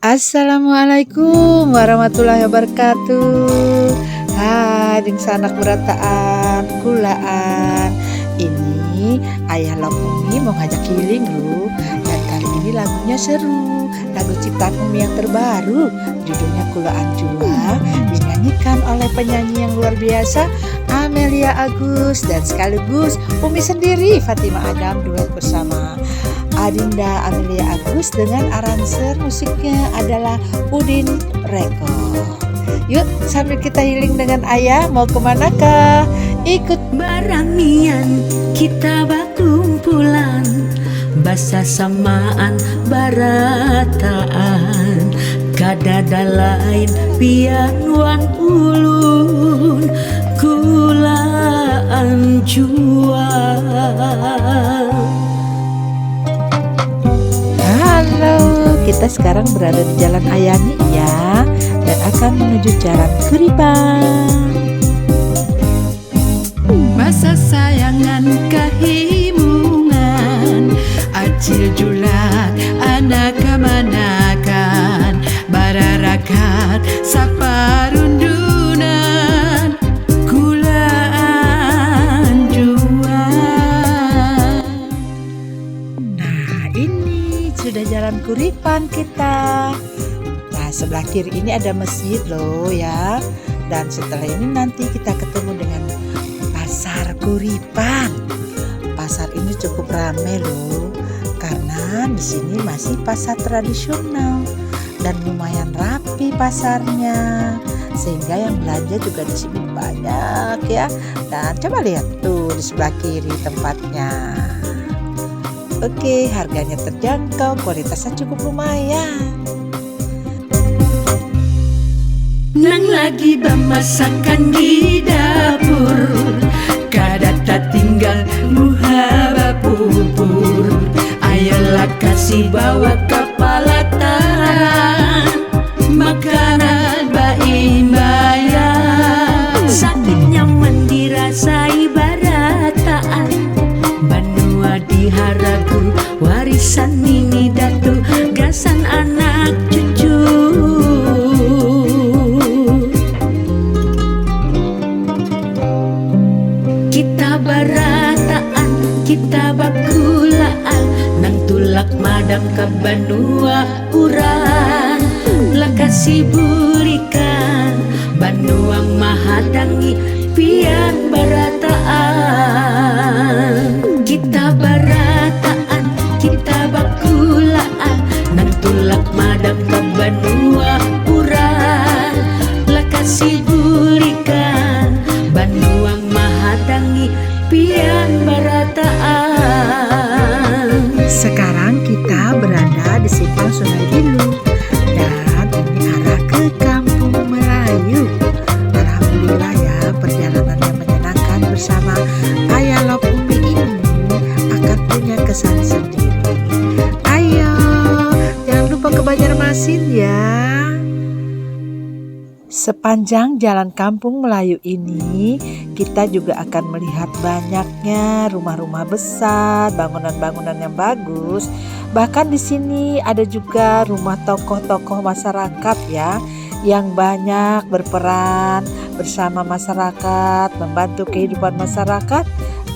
Assalamualaikum warahmatullahi wabarakatuh. Hai ding sanak berataan kulaan. Ini Ayah Umi mau ngajak healing lu. Dan kali ini lagunya seru, lagu ciptaan Umi yang terbaru, judulnya Kulaan Jua, dinyanyikan oleh penyanyi yang luar biasa Amelia Agus, dan sekaligus Umi sendiri Fatimah Adam duet bersama Adinda Amelia Agus dengan aranser musiknya adalah Udin Record. Yuk sambil kita healing dengan Ayah, mau kemana kah? Ikut Baramian kita bakumpulan, basa samaan barataan, kadada lain pianuan ulun, kulaan jua. Halo, kita sekarang berada di Jalan Ayani ya, dan akan menuju Jalan Kuripan. Masa sayangan kehimungan, acil julat anak kemanakan, bararakat saparundunan, kulaan jua. Nah ini sudah Jalan Kuripan kita. Nah sebelah kiri ini ada masjid loh ya. Dan setelah ini nanti kita ketemu dengan Pasar Kuripan. Pasar ini cukup ramai loh, karena di sini masih pasar tradisional dan lumayan rapi pasarnya, sehingga yang belanja juga di sini banyak ya. Dan coba lihat tuh di sebelah kiri tempatnya. Oke, harganya terjangkau, kualitasnya cukup lumayan. Nang lagi bemasakan di dapur, kadata tinggal muhaba pupur, ayolah kasih bawa kepala tangan, makanan baimbayan, sakit nyaman dirasai barataan, banua diharagu warisan ini datu, gasan anak cucu. Kita barataan, kita bakulaan, nang tulak madam ka banua uran, lakasi bulikan, banuang mahadangi pian barataan. Kita barataan, kita bakulaan, nang tulak madam ka banua uran, lakasi bulikan, banuang mahadangi pian barataan. Sekarang kita berada di simpang Sungai Bilu dan ini arah ke Kampung Melayu. Alhamdulillah ya, perjalanan yang menyenangkan bersama Ayah Umi ini akan punya kesan sendiri. Ayo, jangan lupa ke Banjarmasin ya. Sepanjang jalan Kampung Melayu ini, kita juga akan melihat banyaknya rumah-rumah besar, bangunan-bangunan yang bagus. Bahkan di sini ada juga rumah tokoh-tokoh masyarakat ya, yang banyak berperan bersama masyarakat, membantu kehidupan masyarakat.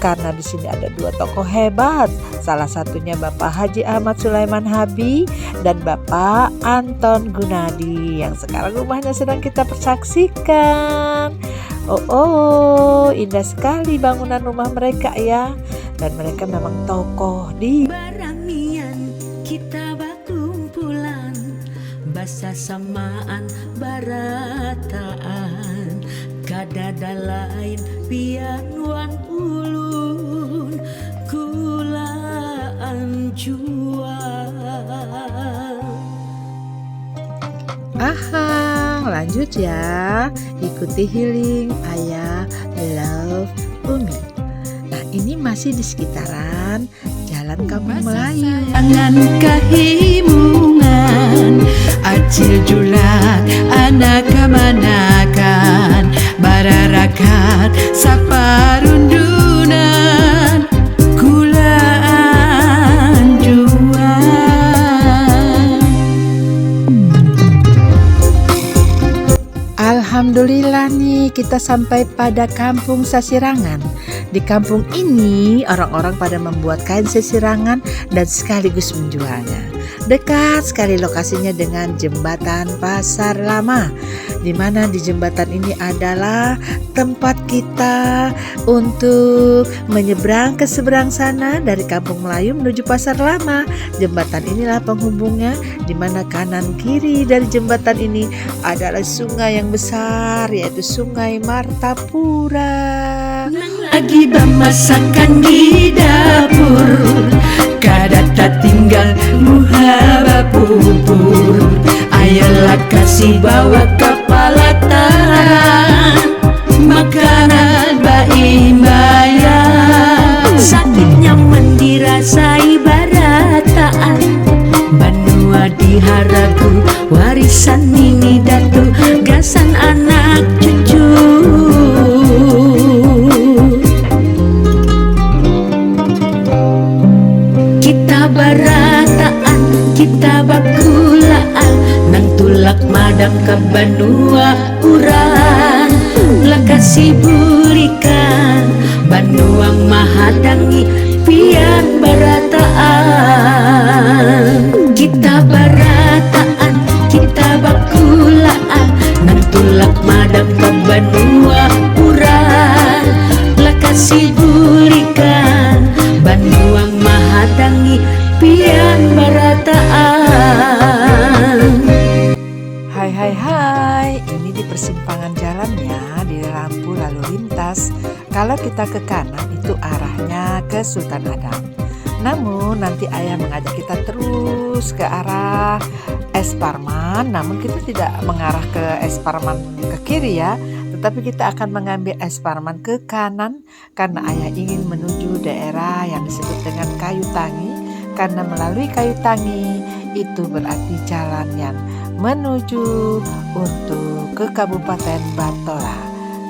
Karena di sini ada dua tokoh hebat, salah satunya Bapak Haji Ahmad Sulaiman Habi dan Bapak Anton Gunadi, yang sekarang rumahnya sedang kita persaksikan. Oh, indah sekali bangunan rumah mereka ya, dan mereka memang tokoh di Baramian kita bakumpulan, basa samaan barataan, kadada lain pianuan ulun, kulaan jua. Aha, lanjut ya, ikuti healing Ayah Love Umi. Nah ini masih di sekitaran Jalan Kampung Melayu. Sayangan kehimungan, acil julat anak kemanakan, bararakat saparundunan, kulaan jua. Alhamdulillah nih kita sampai pada kampung Sasirangan. Di kampung ini orang-orang pada membuat kain sasirangan dan sekaligus menjualnya. Dekat sekali lokasinya dengan jembatan Pasar Lama, di mana di jembatan ini adalah tempat kita untuk menyeberang ke seberang sana dari Kampung Melayu menuju Pasar Lama. Jembatan inilah penghubungnya, di mana kanan kiri dari jembatan ini adalah sungai yang besar, yaitu Sungai Martapura. Lagi masakan di dapur, kadata tinggal muhaba pupur. Ayolah kasih bawa kepala tangan, makanan baimbayan. Sakitnya mendirasai barataan, Banua di haraku, warisan ini datu, gasan anak cucu. Barataan kita bakulaan, nang tulak madang ke Banua urang, lakasi burikan Banuang mahadangi pian barataan. Kita barataan kita bakulaan, nang tulak madang ke Banua urang, lakasi burikan Banuang mahadangi pian barataan. Hai, ini di persimpangan jalan ya, di lampu lalu lintas. Kalau kita ke kanan itu arahnya ke Sultan Adam. Namun nanti ayah mengajak kita terus ke arah Es Parman. Namun kita tidak mengarah ke Es Parman ke kiri ya, tetapi kita akan mengambil Es Parman ke kanan karena ayah ingin menuju daerah yang disebut dengan Kayu Tangi. Karena melalui Kayu Tangi itu berarti jalan yang menuju untuk ke Kabupaten Batola.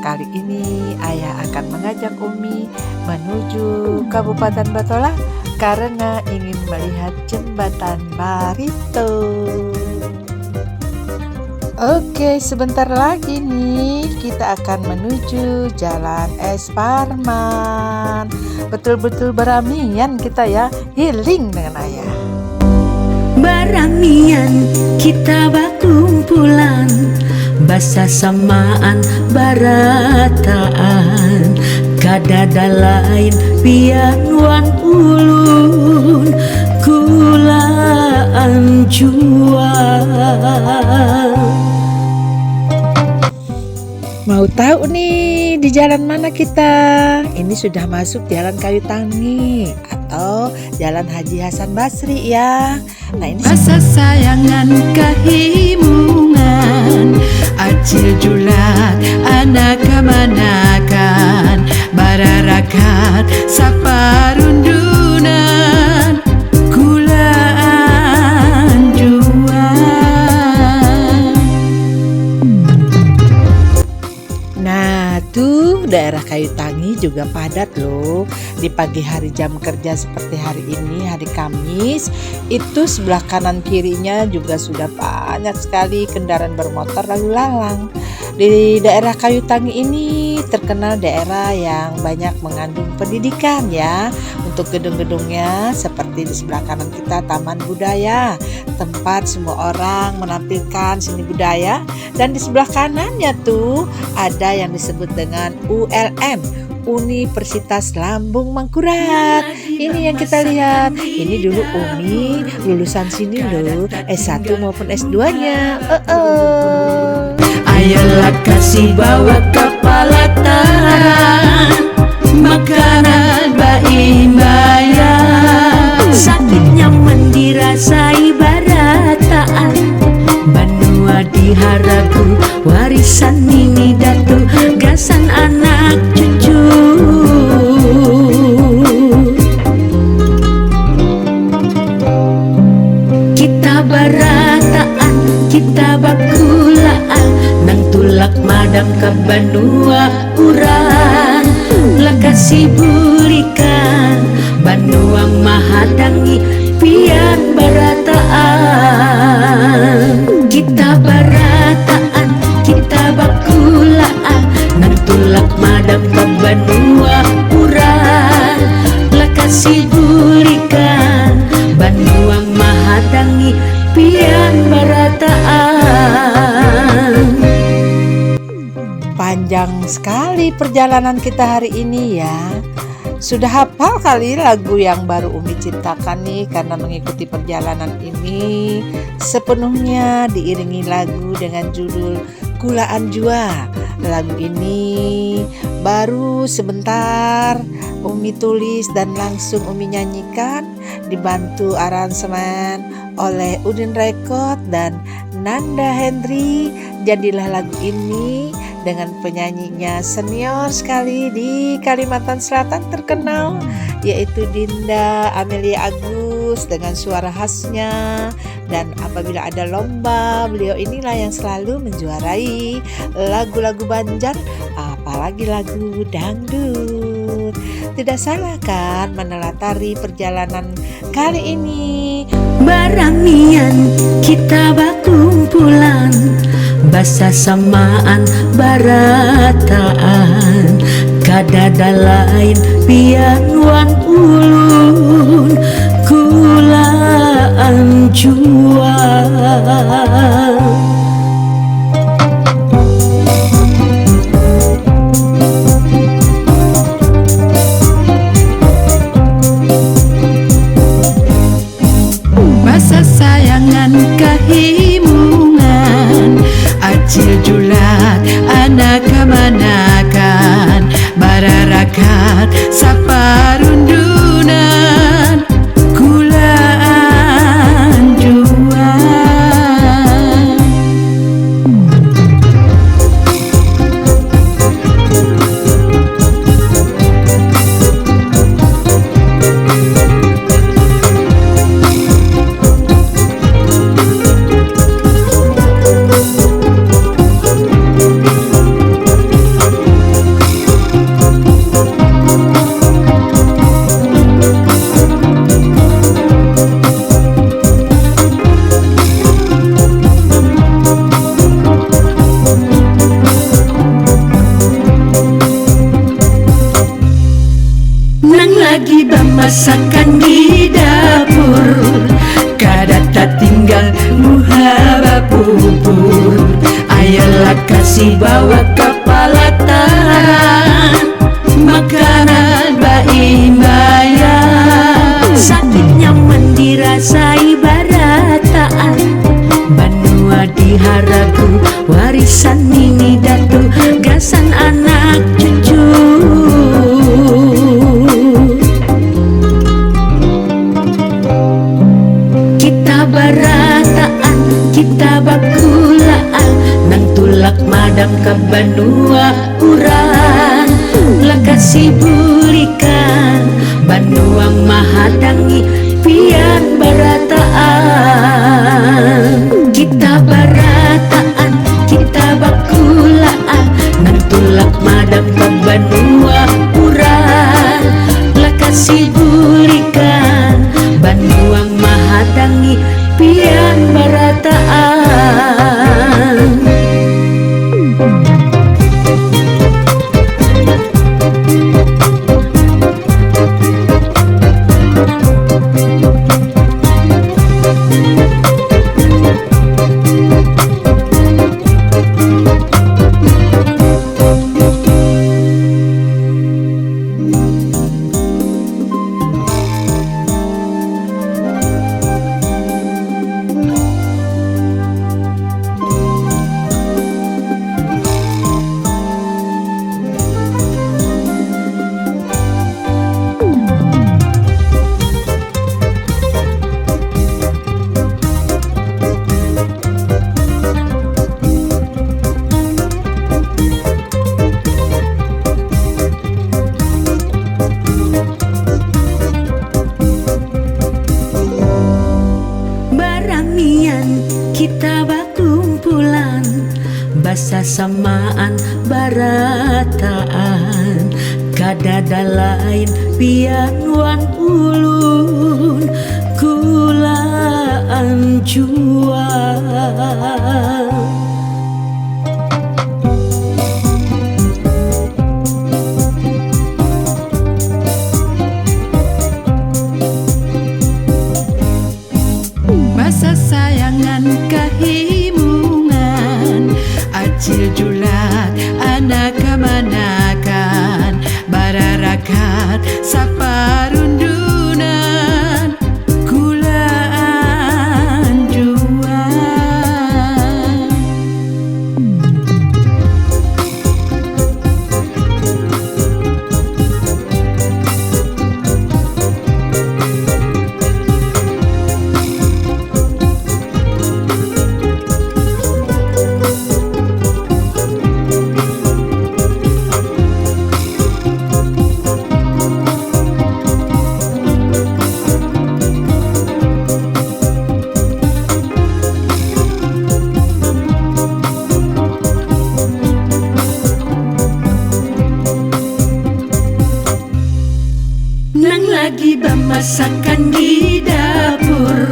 Kali ini ayah akan mengajak Umi menuju Kabupaten Batola karena ingin melihat jembatan Barito. Oke, sebentar lagi nih kita akan menuju Jalan Es Parman. Betul-betul beramian kita ya, healing dengan ayah. Baramian kita bakumpulan, basa samaan barataan, kadada lain pian wan ulun kulaan jual. Mau tahu nih di jalan mana kita? Ini sudah masuk Jalan Kayu Tangi atau Jalan Haji Hasan Basri ya. Nah ini Asa sayangan kahimungan, acil julat anak kemanakan, bararakat saparundunan kulaan jual. Nah tuh daerah Kayu Tangi juga padat loh. Di pagi hari jam kerja seperti hari ini, hari Kamis, itu sebelah kanan kirinya juga sudah banyak sekali kendaraan bermotor lalu lalang. Di daerah Kayu Tangi ini terkenal daerah yang banyak mengandung pendidikan ya. Untuk gedung-gedungnya seperti di sebelah kanan kita Taman Budaya, tempat semua orang menampilkan seni budaya. Dan di sebelah kanannya tuh ada yang disebut dengan ULM, Universitas Lambung Mangkurat. Ini yang kita lihat. Ini dulu Umi lulusan sini loh, S1 maupun S2-nya. Ayolah kasih bawa kepala tangan, makanan baimbayan. Sakitnya mendirasai barataan, Banua di haraku, warisan ini datu, gasan anak cucu. Kita barataan kita bakulaan, nang tulak madang ke Banua urang, lakasi bulikan Banuang mahadangi pian barataan. Kita barataan kita bakulaan, panjang sekali perjalanan kita hari ini ya. Sudah hafal kali lagu yang baru Umi ciptakan nih, karena mengikuti perjalanan ini sepenuhnya diiringi lagu dengan judul Kulaan Jua. Lagu ini baru sebentar Umi tulis dan langsung Umi nyanyikan, dibantu aransemen oleh Udin Record dan Nanda Hendri. Jadilah lagu ini dengan penyanyinya senior sekali di Kalimantan Selatan terkenal, yaitu Dinda Amelia Agus dengan suara khasnya. Dan apabila ada lomba, beliau inilah yang selalu menjuarai lagu-lagu Banjar, apalagi lagu dangdut. Tidak salah kan menelatari perjalanan kali ini. Baramian kita bakumpulan, basa samaan barataan, kadada lain pian wan ulun kulaan jua. Masa sayangan kehimungan, acil julat anak kemanakan, bararakat saparundunan kulaan jua. Lagi bemasakan di dapur, kadata tinggal muhaba pupur. Ayolah kasih bawa kepala tangan, makanan baimbaya. Sakit nyaman dirasai barataan, Banua diharagu warisan ini datu, gasan anak cucu. Barataan kita bakulaan, nang tulak madam ke Banua urang, lakasi bulikan Banua mahadangi pian barataan. Kita barataan kita bakulaan, nang tulak madam ke Banua urang, lakasi bulikan Banua mahadangi pian barataan. Kita bakumpulan, basa samaan barataan, kadada lain pian wan ulun kulaan jua. Masa sayangan kehimungan, acil julat anak masakan di dapur,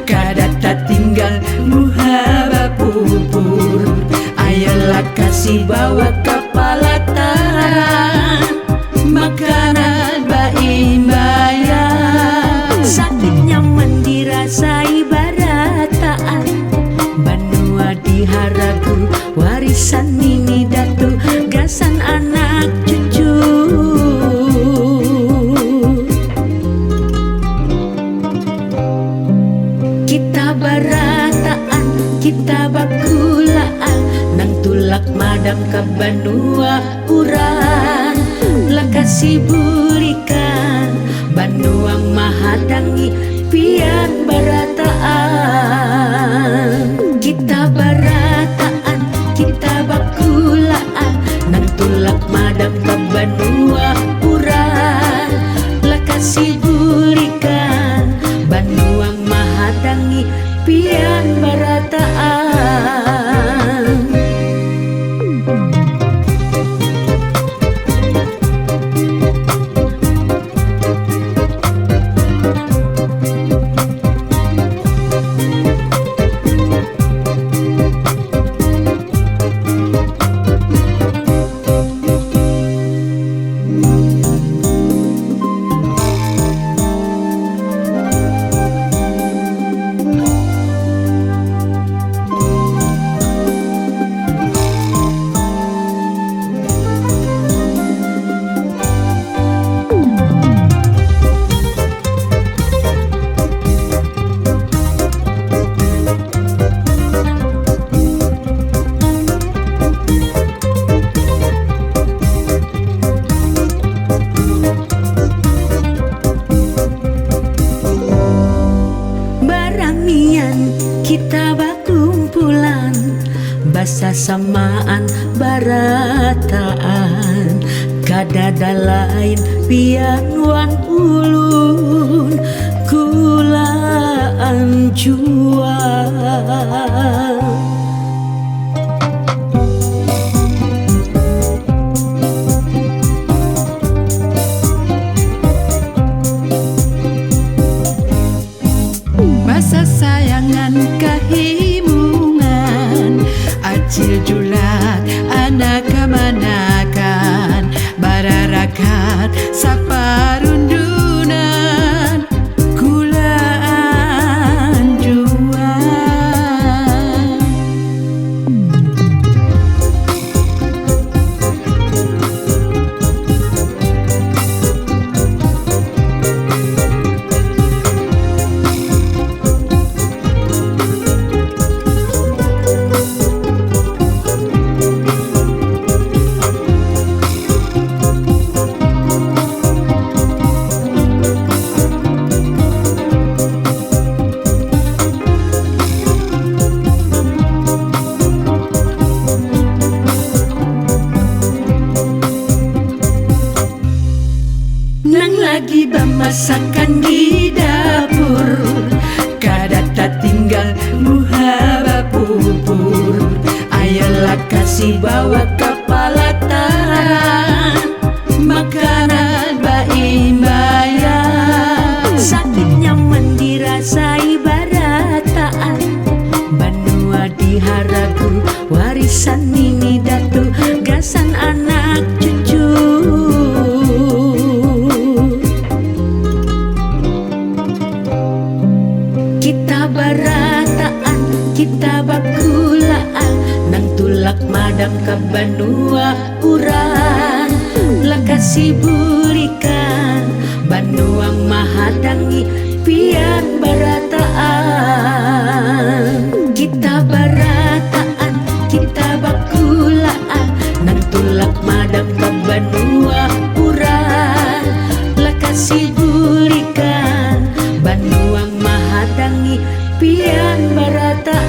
kadata tinggal muhaba pupur. Ayolah kasih bawa kepala taran, makanan baimbayan. Sakit nyaman dirasai barataan, Banua di haragu, warisan nini datu, gasan anak cucu. Kita barataan, kita bakulaan, nang tulak madam ke Banua urang. Lakasi burikan, Banuang mahadangi, pian barataan. Kita barataan, kita bakulaan, nang tulak madam ke Banua urang. Lakasi burikan, Banuang mahadangi, pian barataan. Kita bakumpulan, basa samaan barataan, kadada lain pian wan ulun, kulaan jua. Basa sayangan kahimungan, acil julat anak kemanakan, bararakat saparundunan, kulaan jua. Lagi masakan di dapur, kadata tinggal muhaba pupur. Ayolah kasih bawa kepala taran, makanan baimbayan. Sakit nyaman dirasai barataan, Banua di haragu, warisan nini datu, gasan anak cucu. Kita barataan, kita bakulaan, nang tulak madam ke Banua urang. Lakasi burikan, Banuang mahadangi, pian barataan. Kita barataan, kita bakulaan, nang tulak madam ke Banua urang. Lakasi burikan, Banuang mahadangi, pian barataan.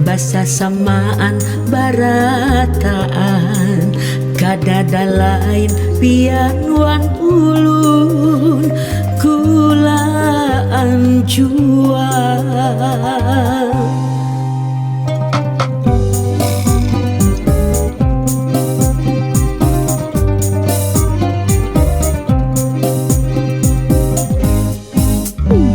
basa samaan barataan kadada lain pian wan ulun kulaan jua.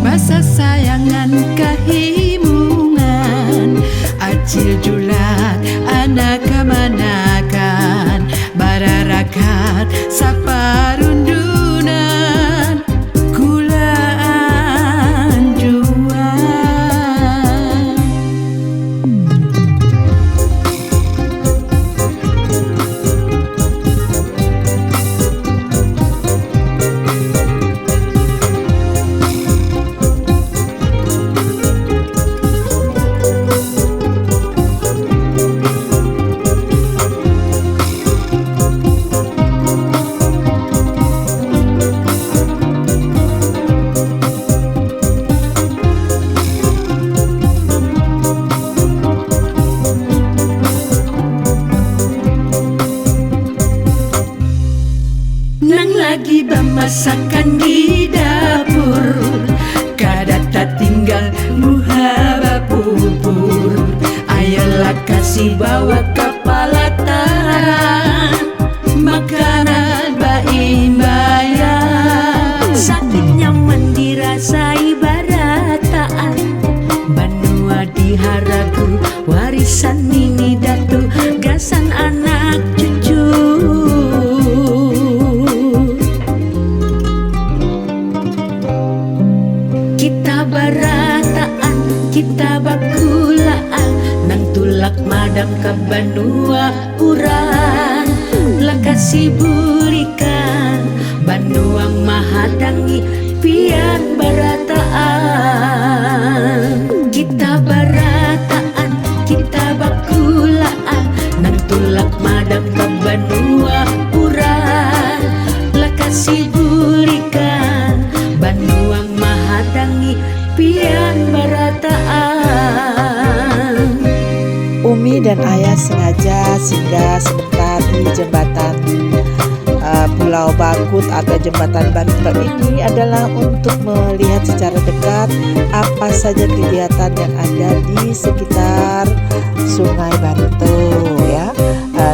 Masa sayangan kahimungan acil julat anak kemanakan bararakat saparundunan kulaan jua. Nang lagi bemasakan di dapur kadata tinggal muhaba pupur. Ayolah kasih bawa kepala taran makanan baimbayan. Sakit nyaman dirasai barataan Banua di haragu warisan ini datu gasan anak cucu. Kita barataan, kita bakulaan nang tulak madam ke Banua uran lakasi burikan Banuang mahadangi pian barataan. Kita barataan, kita bakulaan nang tulak madam ke Banua uran lakasi burikan Banuang mahadangi pian barataan. Umi dan Ayah sengaja singgah sebentar di jembatan Pulau Bakut atau jembatan Barito ini adalah untuk melihat secara dekat apa saja kegiatan yang ada di sekitar Sungai Barito ya.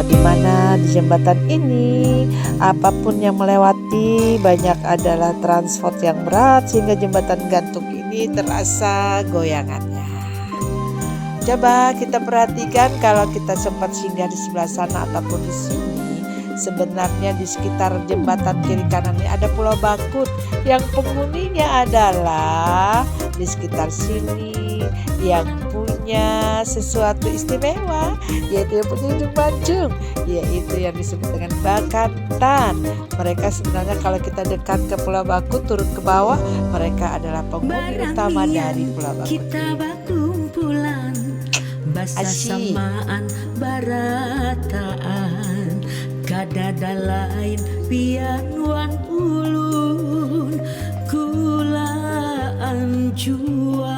Di mana di jembatan ini apapun yang melewati banyak adalah transport yang berat sehingga jembatan gantung ini terasa goyangannya. Coba kita perhatikan kalau kita sempat singgah di sebelah sana ataupun di sini, sebenarnya di sekitar jembatan kiri kanan ini ada Pulau Bakut yang penghuninya adalah di sekitar sini yang punya sesuatu istimewa, yaitu yang punya hidung mancung, yaitu yang disebut dengan Bakantan. Mereka sebenarnya kalau kita dekat ke Pulau Bakut turun ke bawah, mereka adalah penghuni utama dari Pulau Bakut. Kita bakumpulan basa Asyik. samaan barataan kadada lain pian wan ulun kulaan jua.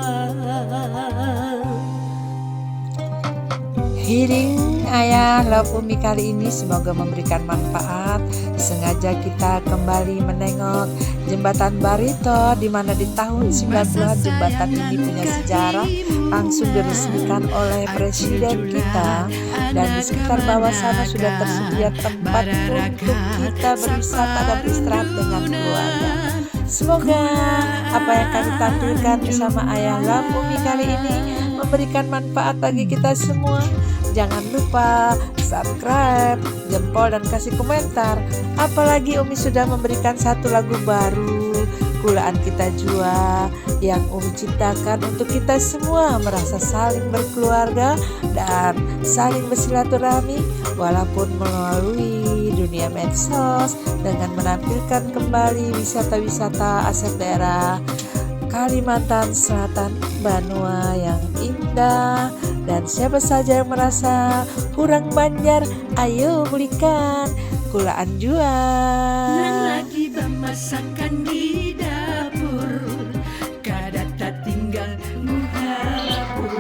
Hearing Ayah Love Umi kali ini semoga memberikan manfaat. Sengaja kita kembali menengok jembatan Barito di mana di tahun 90-an jembatan ini punya sejarah, langsung diresmikan oleh presiden kita, dan di sekitar bawah sana sudah tersedia tempat untuk kita berwisata dan beristirahat dengan keluarga. Semoga apa yang kami tampilkan bersama Ayah Love Umi kali ini memberikan manfaat bagi kita semua. Jangan lupa subscribe, jempol, dan kasih komentar. Apalagi Umi sudah memberikan satu lagu baru, Kulaan Kita Jua, yang Umi ciptakan untuk kita semua merasa saling berkeluarga dan saling bersilaturahmi walaupun melalui dunia medsos, dengan menampilkan kembali wisata-wisata aset daerah Kalimantan Selatan, Banua yang indah. Dan siapa saja yang merasa kurang Banjar, ayo belikan Kulaan Jua. Nang lagi bemasakan di dapur kadata tinggal muhapur.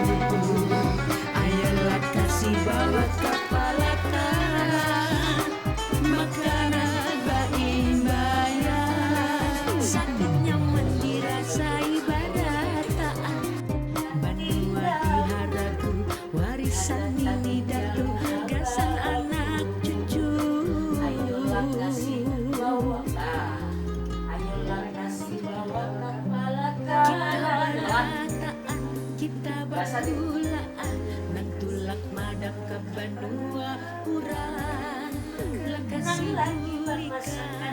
gasan mimi datu gasan anak cucu. Ayolah kasih bawa ayolah kasih bawa kepala Rataan kita bagulaan nang tulak madang ke Bandua urang lakasi ulika